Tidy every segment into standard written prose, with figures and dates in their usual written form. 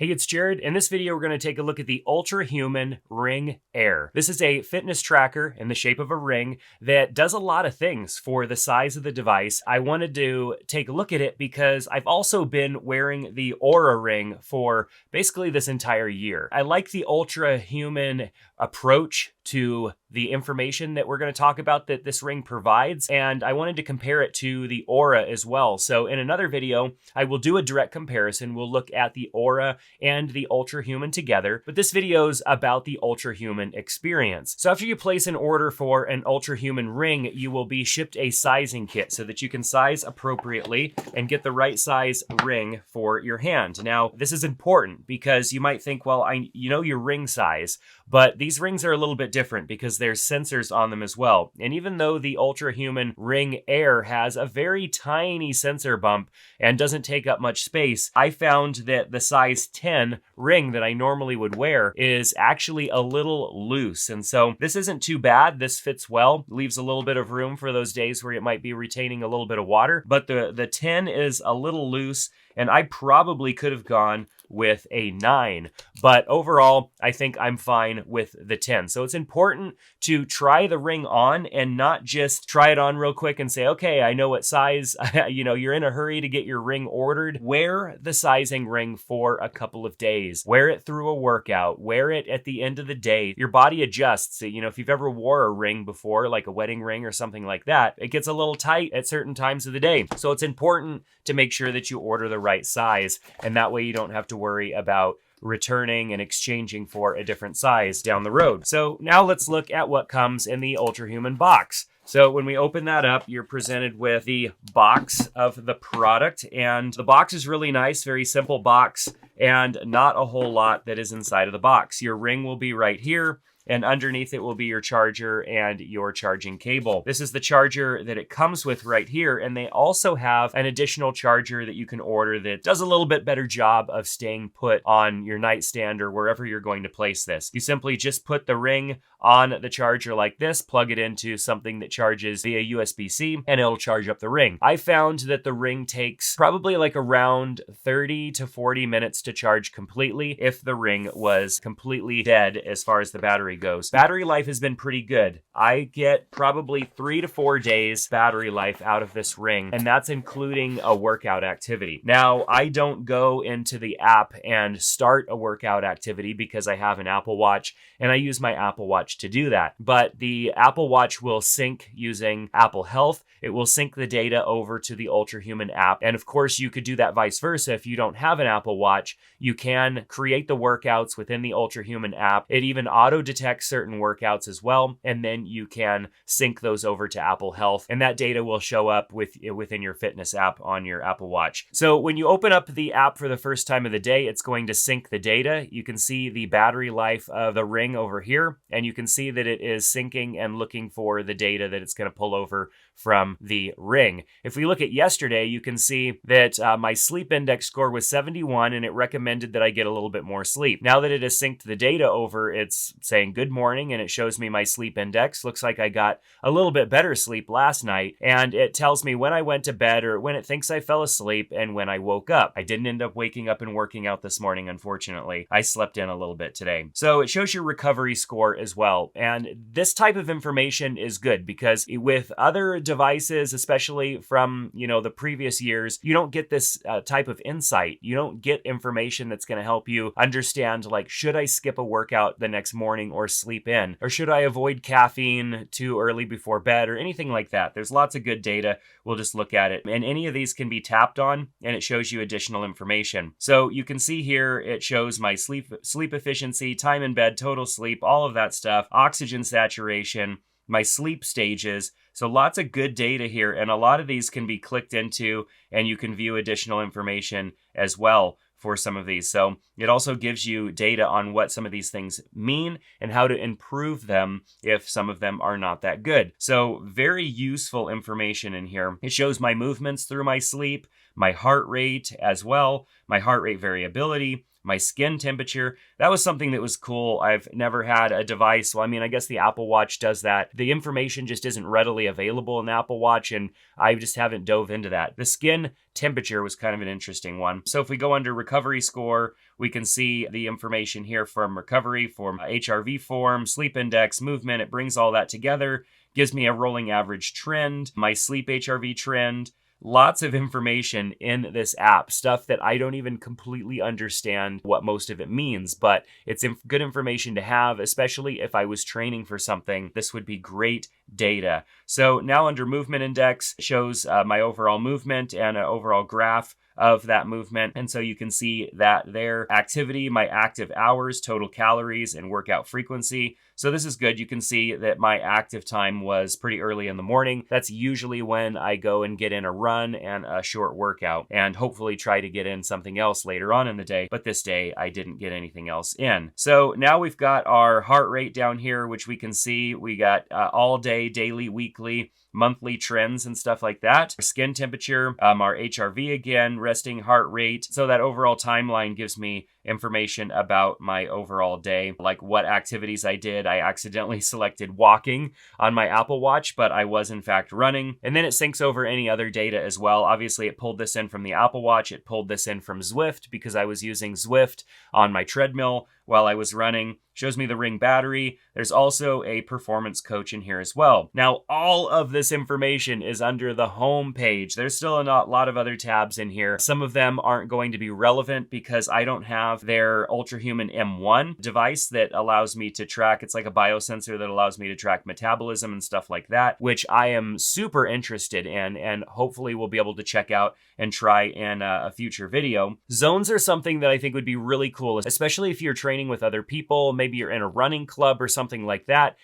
Hey, it's Jared. In this video, we're going to take a look at the Ultrahuman Ring Air. This is a fitness tracker in the shape of a ring that does a lot of things for the size of the device. I wanted to take a look at it because I've also been wearing the Oura ring for basically this entire year. I like the Ultrahuman approach to the information that we're going to talk about that this ring provides, and I wanted to compare it to the Oura as well. So in another video, I will do a direct comparison. We'll look at the Oura and the Ultrahuman together, but this video is about the Ultrahuman experience. So after you place an order for an Ultrahuman ring, you will be shipped a sizing kit so that you can size appropriately and get the right size ring for your hand. Now, this is important because you might think, well, you know your ring size, but these rings are a little bit different because there's sensors on them as well. And even though the Ultrahuman Ring Air has a very tiny sensor bump and doesn't take up much space, I found that the size 10 ring that I normally would wear is actually a little loose. And so this isn't too bad. This fits well, leaves a little bit of room for those days where it might be retaining a little bit of water, but the 10 is a little loose, and I probably could have gone with a 9, but overall, I think I'm fine with the 10. So it's important to try the ring on and not just try it on real quick and say, okay, I know what size, you're in a hurry to get your ring ordered. Wear the sizing ring for a couple of days. Wear it through a workout. Wear it at the end of the day. Your body adjusts. If you've ever wore a ring before, like a wedding ring or something like that, it gets a little tight at certain times of the day. So it's important to make sure that you order the right size, and that way you don't have to worry about returning and exchanging for a different size down the road. So now let's look at what comes in the Ultrahuman box. So when we open that up, you're presented with the box of the product, and the box is really nice, very simple box, and not a whole lot that is inside of the box. Your ring will be right here, and underneath it will be your charger and your charging cable. This is the charger that it comes with right here, and they also have an additional charger that you can order that does a little bit better job of staying put on your nightstand or wherever you're going to place this. You simply just put the ring on the charger like this, plug it into something that charges via USB-C, and it'll charge up the ring. I found that the ring takes probably like around 30 to 40 minutes to charge completely if the ring was completely dead as far as the battery goes. Battery life has been pretty good. I get probably 3 to 4 days battery life out of this ring, and that's including a workout activity. Now, I don't go into the app and start a workout activity because I have an Apple Watch, and I use my Apple Watch to do that. But the Apple Watch will sync using Apple Health. It will sync the data over to the Ultrahuman app. And of course, you could do that vice versa. If you don't have an Apple Watch, you can create the workouts within the Ultrahuman app. It even auto-detects certain workouts as well, and then you can sync those over to Apple Health, and that data will show up within your fitness app on your Apple Watch. So when you open up the app for the first time of the day, it's going to sync the data. You can see the battery life of the ring over here, and you can see that it is syncing and looking for the data that it's going to pull over from the ring. If we look at yesterday, you can see that my sleep index score was 71, and it recommended that I get a little bit more sleep. Now that it has synced the data over, it's saying good morning, and it shows me my sleep index. Looks like I got a little bit better sleep last night, and it tells me when I went to bed or when it thinks I fell asleep and when I woke up. I didn't end up waking up and working out this morning, unfortunately. I slept in a little bit today. So it shows your recovery score as well, and this type of information is good because with other devices, especially from the previous years, you don't get this type of insight. You don't get information that's going to help you understand, like, should I skip a workout the next morning or sleep in, or should I avoid caffeine too early before bed, or anything like that. There's lots of good data. We'll just look at it, and any of these can be tapped on, and it shows you additional information. So you can see here it shows my sleep efficiency, time in bed, total sleep, all of that stuff, oxygen saturation, my sleep stages. So lots of good data here, and a lot of these can be clicked into, and you can view additional information as well for some of these. So it also gives you data on what some of these things mean and how to improve them if some of them are not that good. So very useful information in here. It shows my movements through my sleep, my heart rate as well, my heart rate variability, my skin temperature. That was something that was cool. I've never had a device. Well, I mean, I guess the Apple Watch does that. The information just isn't readily available in the Apple Watch, and I just haven't dove into that. The skin temperature was kind of an interesting one. So if we go under recovery score, we can see the information here from recovery, from HRV form, sleep index, movement. It brings all that together, gives me a rolling average trend, my sleep HRV trend. Lots of information in this app, stuff that I don't even completely understand what most of it means, but it's good information to have, especially if I was training for something. This would be great data. So now under movement index, it shows my overall movement and an overall graph of that movement. And so you can see that there, activity, my active hours, total calories, and workout frequency. So this is good. You can see that my active time was pretty early in the morning. That's usually when I go and get in a run and a short workout, and hopefully try to get in something else later on in the day. But this day I didn't get anything else in. So now we've got our heart rate down here, which we can see. We got all day, daily, weekly, monthly trends and stuff like that. Skin temperature, our HRV again, resting heart rate. So that overall timeline gives me information about my overall day, like what activities I did. I accidentally selected walking on my Apple Watch, but I was in fact running. And then it syncs over any other data as well. Obviously, it pulled this in from the Apple Watch. It pulled this in from Zwift because I was using Zwift on my treadmill while I was running. Shows me the Ring battery. There's also a performance coach in here as well. Now, all of this information is under the home page. There's still a lot of other tabs in here. Some of them aren't going to be relevant because I don't have their Ultrahuman M1 device that allows me to track. It's like a biosensor that allows me to track metabolism and stuff like that, which I am super interested in and hopefully will be able to check out and try in a future video. Zones are something that I think would be really cool, especially if you're training with other people. Maybe you're in a running club or something like that,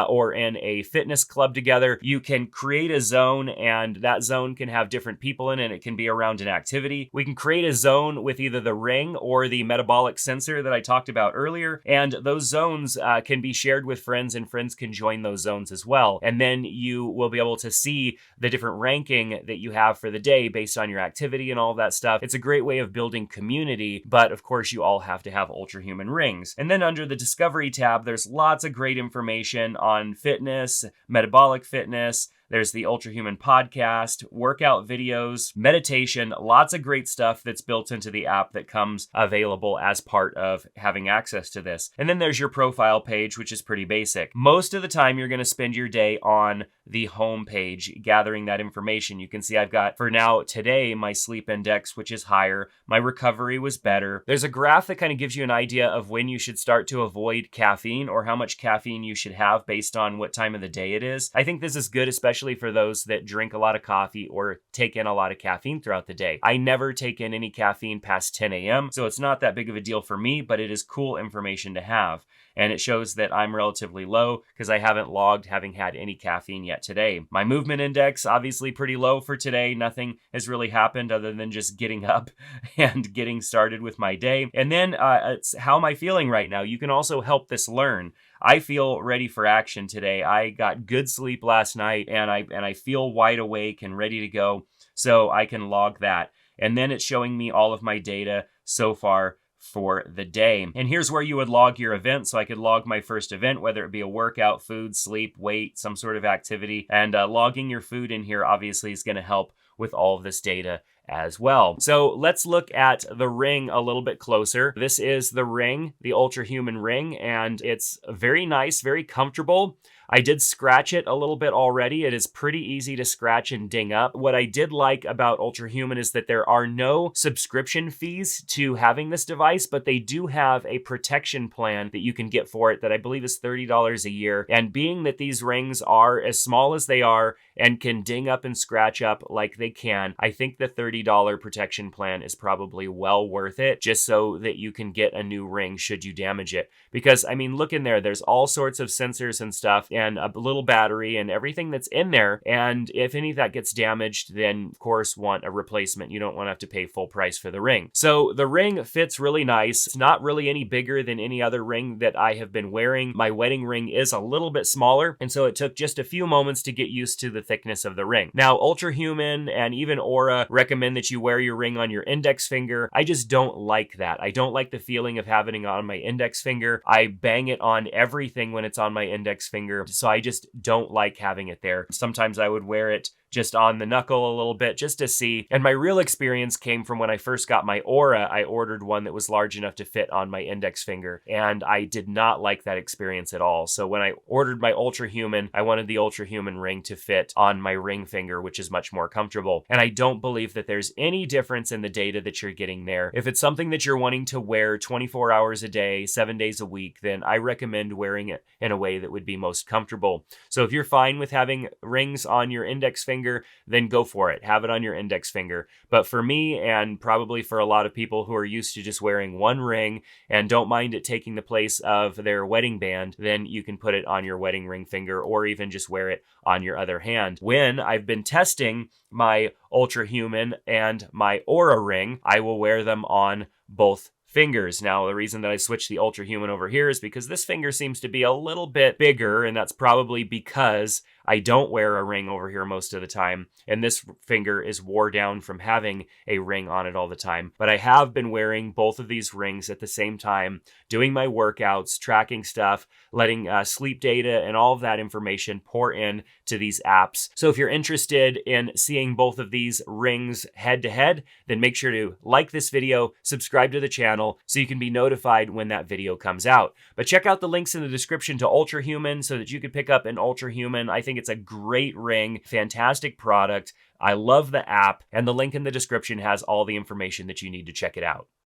or in a fitness club together. You can create a zone, and that zone can have different people in it. It can be around an activity. We can create a zone with either the ring or the metabolic sensor that I talked about earlier, and those zones can be shared with friends, and friends can join those zones as well. And then you will be able to see the different ranking that you have for the day based on your activity and all of that stuff. It's a great way of building community, but of course you all have to have Ultrahuman rings. And then under the Discovery tab, there's lots of great information on fitness, metabolic fitness. There's the Ultrahuman podcast, workout videos, meditation, lots of great stuff that's built into the app that comes available as part of having access to this. And then there's your profile page, which is pretty basic. Most of the time, you're going to spend your day on the home page gathering that information. You can see I've got, for now, today, my sleep index, which is higher. My recovery was better. There's a graph that kind of gives you an idea of when you should start to avoid caffeine or how much caffeine you should have based on what time of the day it is. I think this is good, especially for those that drink a lot of coffee or take in a lot of caffeine throughout the day. I never take in any caffeine past 10 a.m., so it's not that big of a deal for me, but it is cool information to have. And it shows that I'm relatively low because I haven't logged having had any caffeine yet today. My movement index, obviously pretty low for today. Nothing has really happened other than just getting up and getting started with my day. And then it's how am I feeling right now? You can also help this learn. I feel ready for action today. I got good sleep last night and I feel wide awake and ready to go. So I can log that. And then it's showing me all of my data so far for the day. And here's where you would log your event. So I could log my first event, whether it be a workout, food, sleep, weight, some sort of activity. And logging your food in here obviously is going to help with all of this data as well. So let's look at the ring a little bit closer. This is the ring, the Ultrahuman Ring, and it's very nice, very comfortable. I did scratch it a little bit already. It is pretty easy to scratch and ding up. What I did like about Ultrahuman is that there are no subscription fees to having this device, but they do have a protection plan that you can get for it that I believe is $30 a year. And being that these rings are as small as they are and can ding up and scratch up like they can, I think the $30 protection plan is probably well worth it, just so that you can get a new ring should you damage it. Because, I mean, look in there, there's all sorts of sensors and stuff. and a little battery and everything that's in there. And if any of that gets damaged, then of course want a replacement. You don't want to have to pay full price for the ring. So the ring fits really nice. It's not really any bigger than any other ring that I have been wearing. My wedding ring is a little bit smaller, and so it took just a few moments to get used to the thickness of the ring. Now, Ultrahuman and even Aura recommend that you wear your ring on your index finger. I just don't like that. I don't like the feeling of having it on my index finger. I bang it on everything when it's on my index finger, so I just don't like having it there. Sometimes I would wear it just on the knuckle a little bit just to see. And my real experience came from when I first got my Aura. I ordered one that was large enough to fit on my index finger, and I did not like that experience at all. So when I ordered my Ultrahuman, I wanted the Ultrahuman ring to fit on my ring finger, which is much more comfortable. And I don't believe that there's any difference in the data that you're getting there. If it's something that you're wanting to wear 24 hours a day, 7 days a week, then I recommend wearing it in a way that would be most comfortable. So if you're fine with having rings on your index finger, then go for it. Have it on your index finger. But for me, and probably for a lot of people who are used to just wearing one ring and don't mind it taking the place of their wedding band, then you can put it on your wedding ring finger or even just wear it on your other hand. When I've been testing my Ultrahuman and my Aura ring, I will wear them on both fingers. Now, the reason that I switched the Ultrahuman over here is because this finger seems to be a little bit bigger, and that's probably because I don't wear a ring over here most of the time, and this finger is wore down from having a ring on it all the time. But I have been wearing both of these rings at the same time, doing my workouts, tracking stuff, letting sleep data and all of that information pour in to these apps. So if you're interested in seeing both of these rings head to head, then make sure to like this video, subscribe to the channel so you can be notified when that video comes out. But check out the links in the description to Ultrahuman so that you can pick up an Ultrahuman. I think it's a great ring, fantastic product. I love the app, and the link in the description has all the information that you need to check it out.